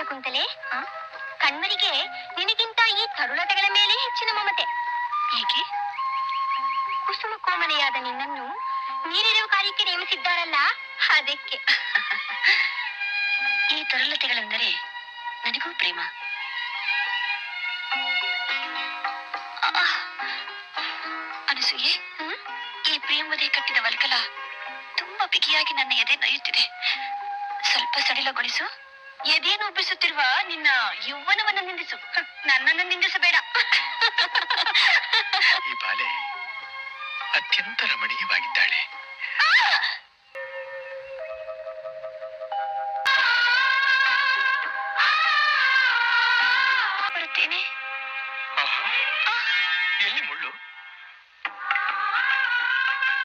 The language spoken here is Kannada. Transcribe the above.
ಶಕುಂತಲೆ, ಕಣ್ಮರಿಗೆ ನಿನಗಿಂತ ಈ ತರುಣತೆಗಳ ಮೇಲೆ ಹೆಚ್ಚಿನ ಮಮತೆ. ಏಕೆ? ಕುಸುಮ ಕೋಮಲೆಯಾದ ನಿನ್ನನ್ನು ನೀರಿರುವ ಕಾರ್ಯಕ್ಕೆ ನೇಮಿಸಿದ್ದಾರಲ್ಲ, ಅದಕ್ಕೆ. ಈ ತರುಲತೆಗಳೆಂದರೆ ನನಗೂ ಪ್ರೇಮ. ಅನಸೂಯೆ, ಈ ಪ್ರೇಮವದೇ ಕಟ್ಟಿದ ವಲ್ಕಲ ತುಂಬಾ ಬಿಗಿಯಾಗಿ ನನ್ನ ಎದೆ ನೊಯ್ಯುತ್ತಿದೆ. ಸ್ವಲ್ಪ ಸಡಿಲಗೊಳಿಸು. ಎದೆಯನ್ನು ಉಬ್ಬಿಸುತ್ತಿರುವ ನಿನ್ನ ಯೌವನವನ್ನು ನಿಂದಿಸು, ನನ್ನನ್ನು ನಿಂದಿಸಬೇಡ. ಈ ಬಾಲೆ ಅತ್ಯಂತ ರಮಣೀಯವಾಗಿದ್ದಾಳೆ.